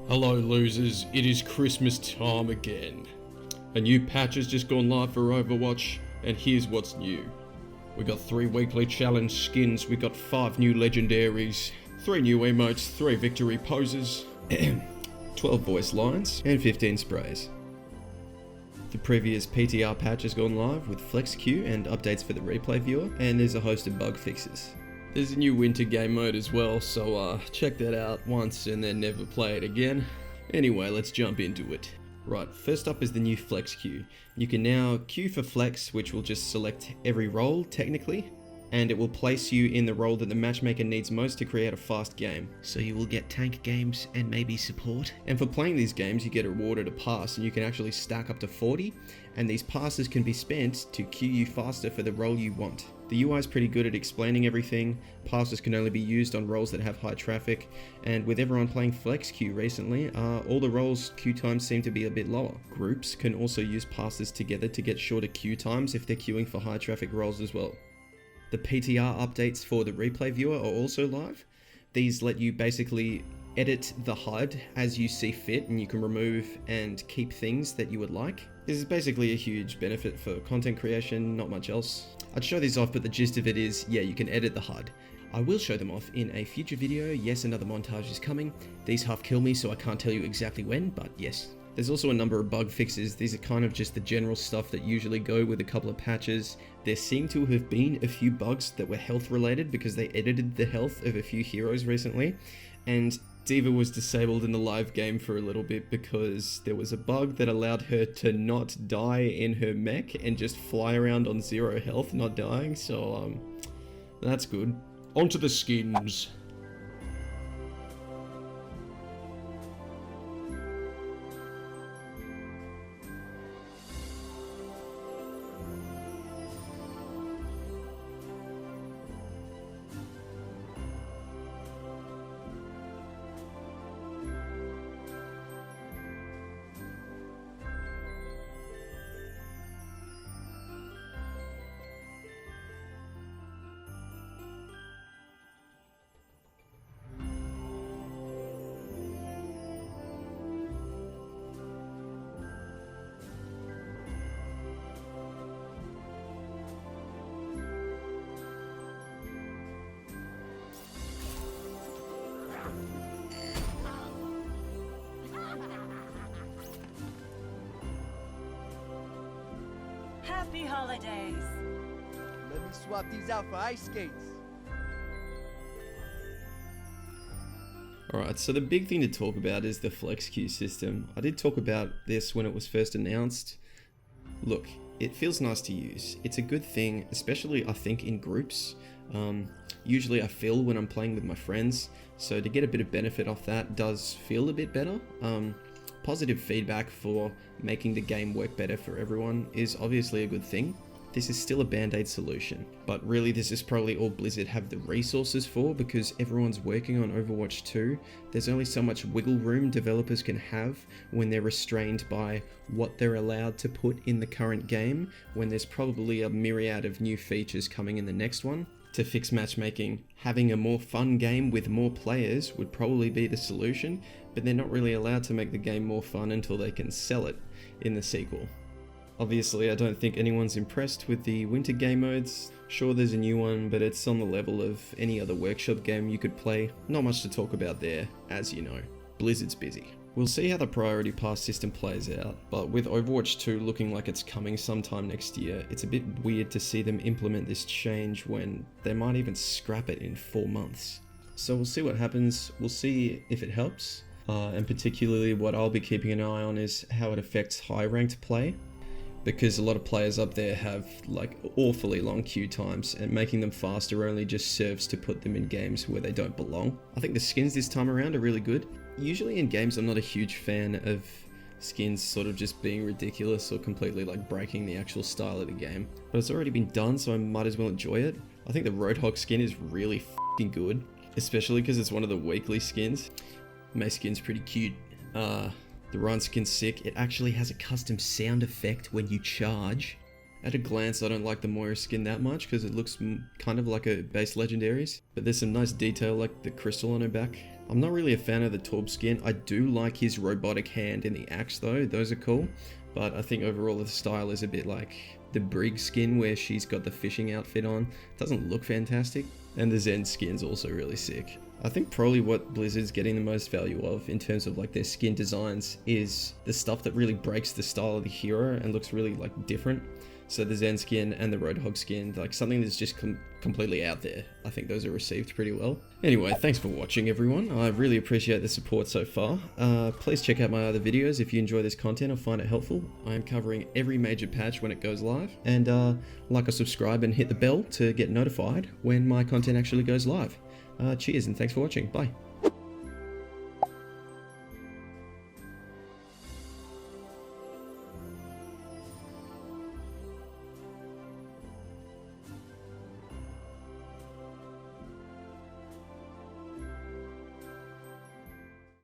Hello losers, it is Christmas time again. A new patch has just gone live for Overwatch, and here's what's new. We got 3 weekly challenge skins, we got 5 new legendaries, 3 new emotes, 3 victory poses, 12 voice lines, and 15 sprays. The previous PTR patch has gone live with flex queue and updates for the replay viewer, and there's a host of bug fixes. There's a new winter game mode as well, so check that out once and then never play it again. Anyway, let's jump into it. Right, first up is the new flex queue. You can now queue for flex, which will just select every role technically, and it will place you in the role that the matchmaker needs most to create a fast game. So you will get tank games and maybe support. And for playing these games, you get awarded a pass, and you can actually stack up to 40, and these passes can be spent to queue you faster for the role you want. The UI is pretty good at explaining everything. Passes can only be used on roles that have high traffic, and with everyone playing flex queue recently, all the roles queue times seem to be a bit lower. Groups can also use passes together to get shorter queue times if they're queuing for high traffic roles as well. The PTR updates for the replay viewer are also live. These let you basically edit the HUD as you see fit, and you can remove and keep things that you would like. This is basically a huge benefit for content creation, not much else. I'd show these off, but the gist of it is, yeah, you can edit the HUD. I will show them off in a future video. Yes, another montage is coming. These half kill me, so I can't tell you exactly when, but yes. There's also a number of bug fixes. These are kind of just the general stuff that usually go with a couple of patches. There seem to have been a few bugs that were health related because they edited the health of a few heroes recently, and D.Va was disabled in the live game for a little bit because there was a bug that allowed her to not die in her mech and just fly around on 0 health, not dying, so that's good. On to the skins. Happy holidays! Let me swap these out for ice skates. Alright, so the big thing to talk about is the flex queue system. I did talk about this when it was first announced. Look, it feels nice to use. It's a good thing, especially I think in groups. Usually I feel when I'm playing with my friends, so to get a bit of benefit off that does feel a bit better. Positive feedback for making the game work better for everyone is obviously a good thing. This is still a band-aid solution, but really this is probably all Blizzard have the resources for because everyone's working on Overwatch 2. There's only so much wiggle room developers can have when they're restrained by what they're allowed to put in the current game, when there's probably a myriad of new features coming in the next one. To fix matchmaking, having a more fun game with more players would probably be the solution, but they're not really allowed to make the game more fun until they can sell it in the sequel. Obviously, I don't think anyone's impressed with the winter game modes. Sure, there's a new one, but it's on the level of any other workshop game you could play. Not much to talk about there, as you know. Blizzard's busy. We'll see how the priority pass system plays out, but with Overwatch 2 looking like it's coming sometime next year, it's a bit weird to see them implement this change when they might even scrap it in 4 months. So we'll see what happens, we'll see if it helps, and particularly what I'll be keeping an eye on is how it affects high ranked play, because a lot of players up there have like awfully long queue times, and making them faster only just serves to put them in games where they don't belong. I think the skins this time around are really good. Usually in games I'm not a huge fan of skins sort of just being ridiculous or completely like breaking the actual style of the game, but it's already been done, so I might as well enjoy it. I think the Roadhog skin is really f***ing good, especially because it's one of the weekly skins. Mei skin's pretty cute. The Run skin's sick. It actually has a custom sound effect when you charge. At a glance, I don't like the Moira skin that much because it looks kind of like a base legendaries, but there's some nice detail like the crystal on her back. I'm not really a fan of the Torb skin. I do like his robotic hand and the axe though, those are cool, but I think overall the style is a bit like the Brig skin where she's got the fishing outfit on. Doesn't look fantastic, and the Zen skin's also really sick. I think probably what Blizzard's getting the most value of in terms of like their skin designs is the stuff that really breaks the style of the hero and looks really like different. So the Zen skin and the Roadhog skin, like something that's just completely out there. I think those are received pretty well. Anyway, thanks for watching everyone. I really appreciate the support so far. Please check out my other videos if you enjoy this content or find it helpful. I am covering every major patch when it goes live. And like or subscribe and hit the bell to get notified when my content actually goes live. Cheers and thanks for watching. Bye.